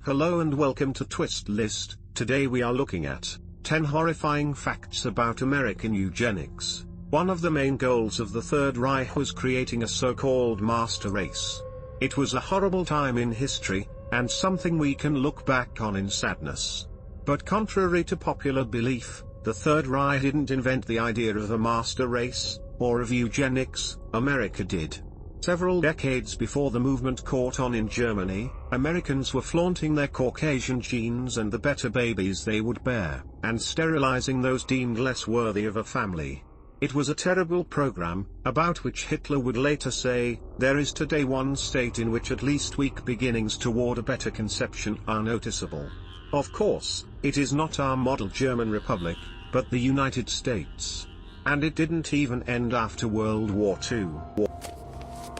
Hello and welcome to Twist List. Today we are looking at 10 horrifying facts about American eugenics. One of the main goals of the Third Reich was creating a so-called master race. It was a horrible time in history, and something we can look back on in sadness. But contrary to popular belief, the Third Reich didn't invent the idea of a master race, or of eugenics. America did. Several decades before the movement caught on in Germany, Americans were flaunting their Caucasian genes and the better babies they would bear, and sterilizing those deemed less worthy of a family. It was a terrible program, about which Hitler would later say, "There is today one state in which at least weak beginnings toward a better conception are noticeable." Of course, it is not our model German Republic, but the United States. And it didn't even end after World War II.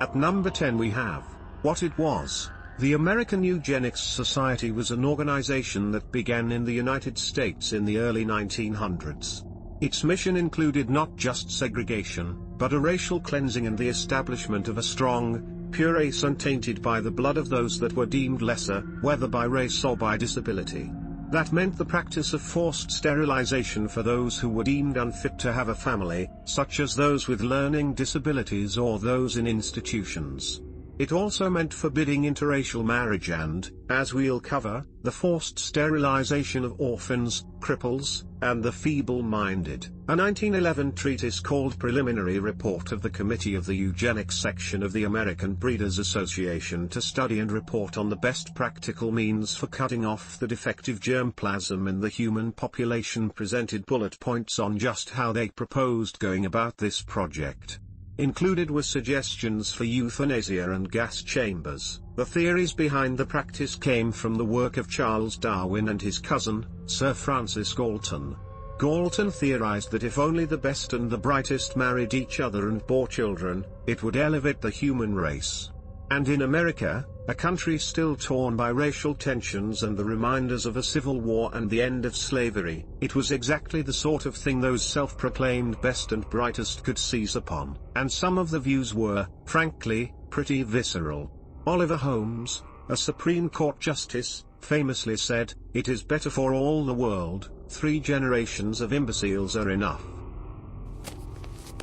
At number 10 we have what it was. The American Eugenics Society was an organization that began in the United States in the early 1900s. Its mission included not just segregation, but a racial cleansing and the establishment of a strong, pure race untainted by the blood of those that were deemed lesser, whether by race or by disability. That meant the practice of forced sterilization for those who were deemed unfit to have a family, such as those with learning disabilities or those in institutions. It also meant forbidding interracial marriage and, as we'll cover, the forced sterilization of orphans, cripples, and the feeble-minded. A 1911 treatise called Preliminary Report of the Committee of the Eugenics Section of the American Breeders' Association to study and report on the best practical means for cutting off the defective germplasm in the human population presented bullet points on just how they proposed going about this project. Included were suggestions for euthanasia and gas chambers. The theories behind the practice came from the work of Charles Darwin and his cousin, Sir Francis Galton. Galton theorized that if only the best and the brightest married each other and bore children, it would elevate the human race. And in America, a country still torn by racial tensions and the reminders of a civil war and the end of slavery, it was exactly the sort of thing those self-proclaimed best and brightest could seize upon. And some of the views were, frankly, pretty visceral. Oliver Holmes, a Supreme Court justice, famously said, "It is better for all the world, 3 generations of imbeciles are enough."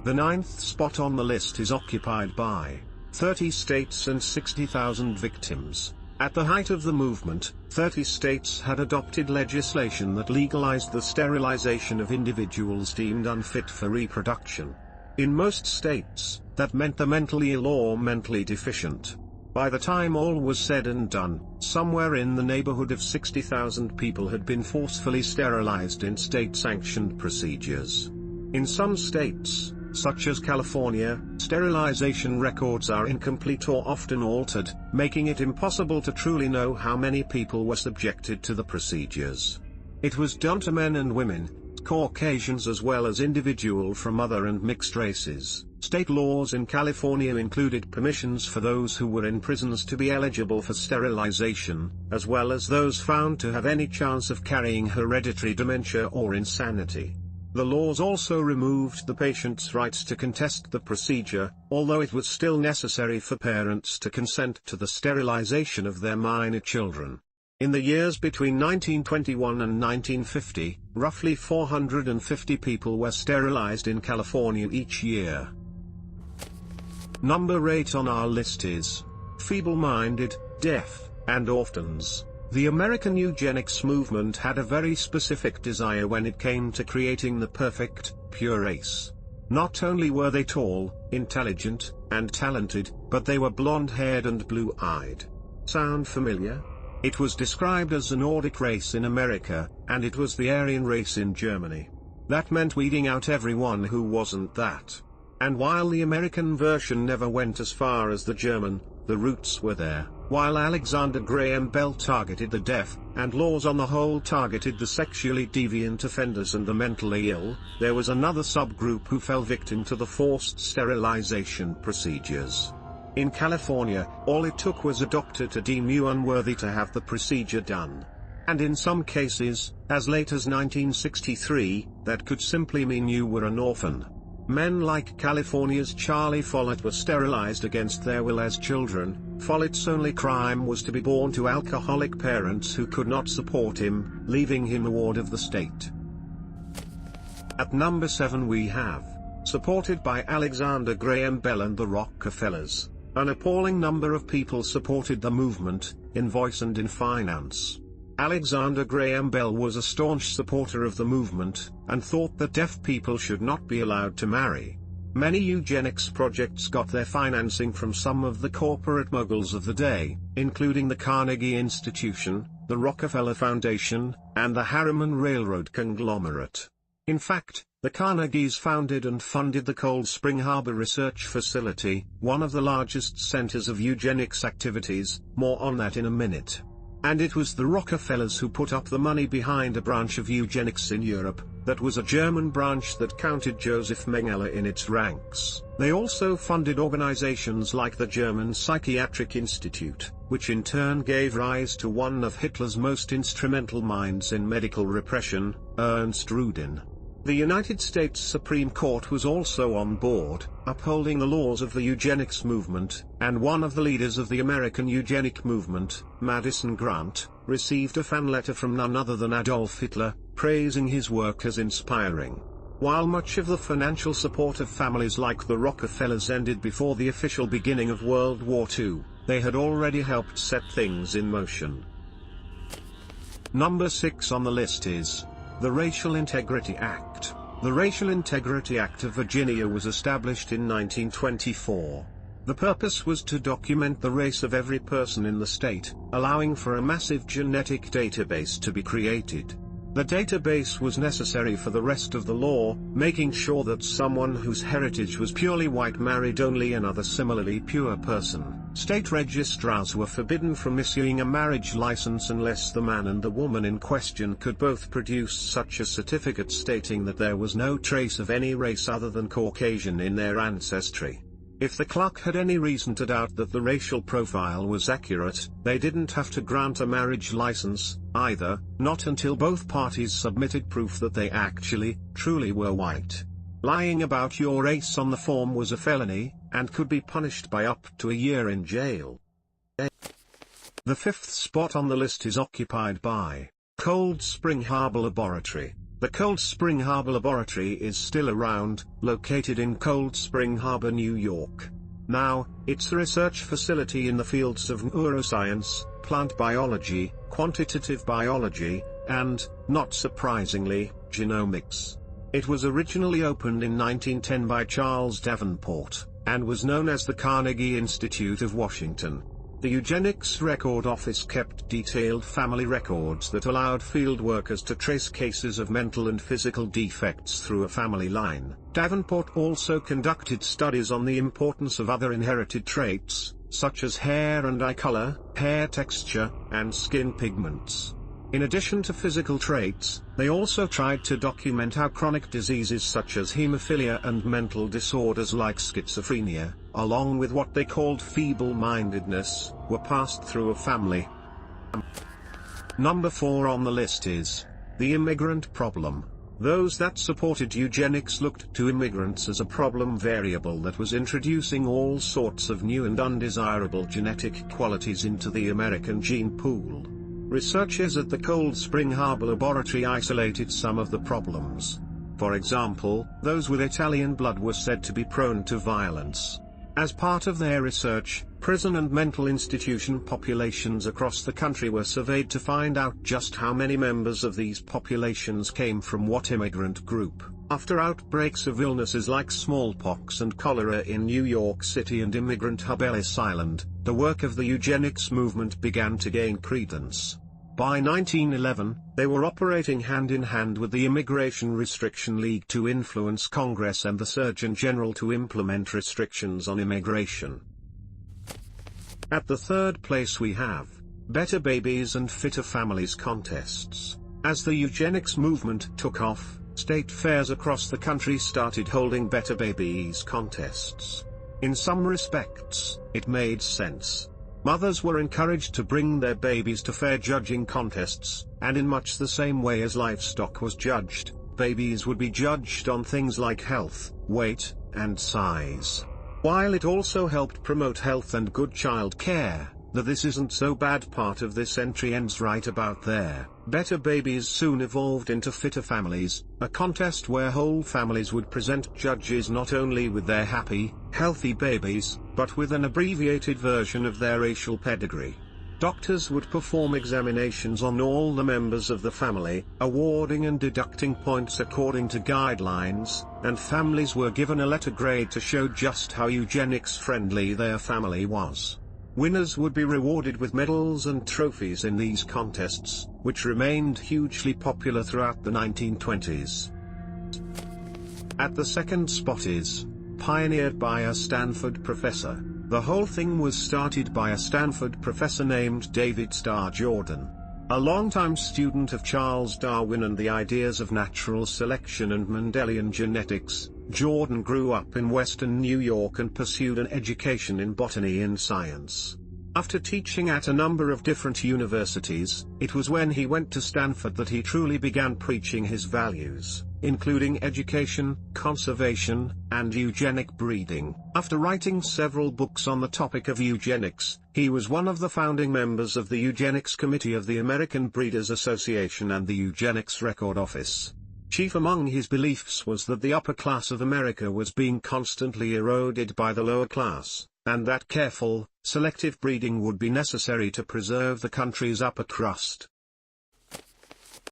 The 9th spot on the list is occupied by 30 states and 60,000 victims. At the height of the movement, 30 states had adopted legislation that legalized the sterilization of individuals deemed unfit for reproduction. In most states, that meant the mentally ill or mentally deficient. By the time all was said and done, somewhere in the neighborhood of 60,000 people had been forcefully sterilized in state-sanctioned procedures. In some states, such as California, sterilization records are incomplete or often altered, making it impossible to truly know how many people were subjected to the procedures. It was done to men and women, Caucasians as well as individuals from other and mixed races. State laws in California included permissions for those who were in prisons to be eligible for sterilization, as well as those found to have any chance of carrying hereditary dementia or insanity. The laws also removed the patient's rights to contest the procedure, although it was still necessary for parents to consent to the sterilization of their minor children. In the years between 1921 and 1950, roughly 450 people were sterilized in California each year. Number 8 on our list is feeble-minded, deaf, and orphans. The American eugenics movement had a very specific desire when it came to creating the perfect, pure race. Not only were they tall, intelligent, and talented, but they were blonde-haired and blue-eyed. Sound familiar? It was described as a Nordic race in America, and it was the Aryan race in Germany. That meant weeding out everyone who wasn't that. And while the American version never went as far as the German, the roots were there. While Alexander Graham Bell targeted the deaf, and laws on the whole targeted the sexually deviant offenders and the mentally ill, there was another subgroup who fell victim to the forced sterilization procedures. In California, all it took was a doctor to deem you unworthy to have the procedure done. And in some cases, as late as 1963, that could simply mean you were an orphan. Men like California's Charlie Follett were sterilized against their will as children, Follett's only crime was to be born to alcoholic parents who could not support him, leaving him a ward of the state. At number 7 we have, supported by Alexander Graham Bell and the Rockefellers, an appalling number of people supported the movement, in voice and in finance. Alexander Graham Bell was a staunch supporter of the movement, and thought that deaf people should not be allowed to marry. Many eugenics projects got their financing from some of the corporate moguls of the day, including the Carnegie Institution, the Rockefeller Foundation, and the Harriman Railroad conglomerate. In fact, the Carnegies founded and funded the Cold Spring Harbor Research Facility, one of the largest centers of eugenics activities, more on that in a minute. And it was the Rockefellers who put up the money behind a branch of eugenics in Europe, that was a German branch that counted Joseph Mengele in its ranks. They also funded organizations like the German Psychiatric Institute, which in turn gave rise to one of Hitler's most instrumental minds in medical repression, Ernst Rudin. The United States Supreme Court was also on board, upholding the laws of the eugenics movement, and one of the leaders of the American eugenic movement, Madison Grant, received a fan letter from none other than Adolf Hitler, praising his work as inspiring. While much of the financial support of families like the Rockefellers ended before the official beginning of World War II, they had already helped set things in motion. Number 6 on the list is the Racial Integrity Act. The Racial Integrity Act of Virginia was established in 1924. The purpose was to document the race of every person in the state, allowing for a massive genetic database to be created. The database was necessary for the rest of the law, making sure that someone whose heritage was purely white married only another similarly pure person. State registrars were forbidden from issuing a marriage license unless the man and the woman in question could both produce such a certificate stating that there was no trace of any race other than Caucasian in their ancestry. If the clerk had any reason to doubt that the racial profile was accurate, they didn't have to grant a marriage license, either, not until both parties submitted proof that they actually, truly were white. Lying about your race on the form was a felony, and could be punished by up to a year in jail. The 5th spot on the list is occupied by Cold Spring Harbor Laboratory. The Cold Spring Harbor Laboratory is still around, located in Cold Spring Harbor, New York. Now, it's a research facility in the fields of neuroscience, plant biology, quantitative biology, and, not surprisingly, genomics. It was originally opened in 1910 by Charles Davenport, and was known as the Carnegie Institute of Washington. The Eugenics Record Office kept detailed family records that allowed field workers to trace cases of mental and physical defects through a family line. Davenport also conducted studies on the importance of other inherited traits, such as hair and eye color, hair texture, and skin pigments. In addition to physical traits, they also tried to document how chronic diseases such as hemophilia and mental disorders like schizophrenia, along with what they called feeble-mindedness, were passed through a family. Number 4 on the list is the immigrant problem. Those that supported eugenics looked to immigrants as a problem variable that was introducing all sorts of new and undesirable genetic qualities into the American gene pool. Researchers at the Cold Spring Harbor Laboratory isolated some of the problems. For example, those with Italian blood were said to be prone to violence. As part of their research, prison and mental institution populations across the country were surveyed to find out just how many members of these populations came from what immigrant group. After outbreaks of illnesses like smallpox and cholera in New York City and immigrant hub Ellis Island, the work of the eugenics movement began to gain credence. By 1911, they were operating hand-in-hand with the Immigration Restriction League to influence Congress and the Surgeon General to implement restrictions on immigration. At the 3rd place we have Better Babies and Fitter Families contests. As the eugenics movement took off, state fairs across the country started holding Better Babies contests. In some respects, it made sense. Mothers were encouraged to bring their babies to fair judging contests, and in much the same way as livestock was judged, babies would be judged on things like health, weight, and size. While it also helped promote health and good child care, the "this isn't so bad" part of this entry ends right about there. Better Babies soon evolved into Fitter Families, a contest where whole families would present judges not only with their happy, healthy babies, but with an abbreviated version of their racial pedigree. Doctors would perform examinations on all the members of the family, awarding and deducting points according to guidelines, and families were given a letter grade to show just how eugenics-friendly their family was. Winners would be rewarded with medals and trophies in these contests, which remained hugely popular throughout the 1920s. At the second spot is, pioneered by a Stanford professor. The whole thing was started by a Stanford professor named David Starr Jordan. A longtime student of Charles Darwin and the ideas of natural selection and Mendelian genetics, Jordan grew up in western New York and pursued an education in botany and science. After teaching at a number of different universities, it was when he went to Stanford that he truly began preaching his values, including education, conservation, and eugenic breeding. After writing several books on the topic of eugenics, he was one of the founding members of the Eugenics Committee of the American Breeders Association and the Eugenics Record Office. Chief among his beliefs was that the upper class of America was being constantly eroded by the lower class, and that careful, selective breeding would be necessary to preserve the country's upper crust.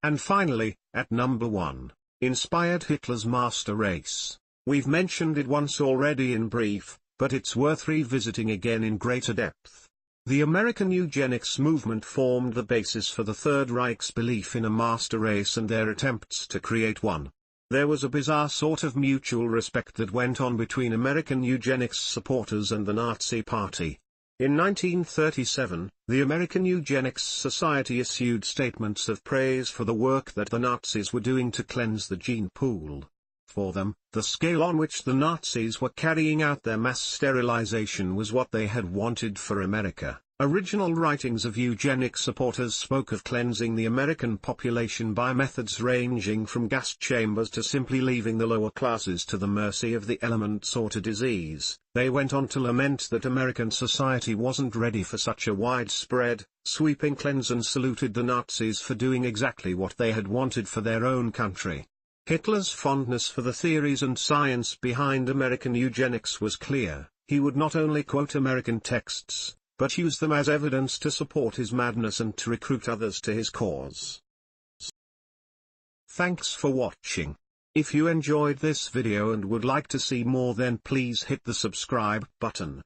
And finally, at number 1, inspired Hitler's master race. We've mentioned it once already in brief, but it's worth revisiting again in greater depth. The American eugenics movement formed the basis for the Third Reich's belief in a master race and their attempts to create one. There was a bizarre sort of mutual respect that went on between American eugenics supporters and the Nazi Party. In 1937, the American Eugenics Society issued statements of praise for the work that the Nazis were doing to cleanse the gene pool. For them, the scale on which the Nazis were carrying out their mass sterilization was what they had wanted for America. Original writings of eugenic supporters spoke of cleansing the American population by methods ranging from gas chambers to simply leaving the lower classes to the mercy of the elements or to disease. They went on to lament that American society wasn't ready for such a widespread, sweeping cleanse and saluted the Nazis for doing exactly what they had wanted for their own country. Hitler's fondness for the theories and science behind American eugenics was clear. He would not only quote American texts, but use them as evidence to support his madness and to recruit others to his cause. Thanks for watching. If you enjoyed this video and would like to see more, then please hit the subscribe button.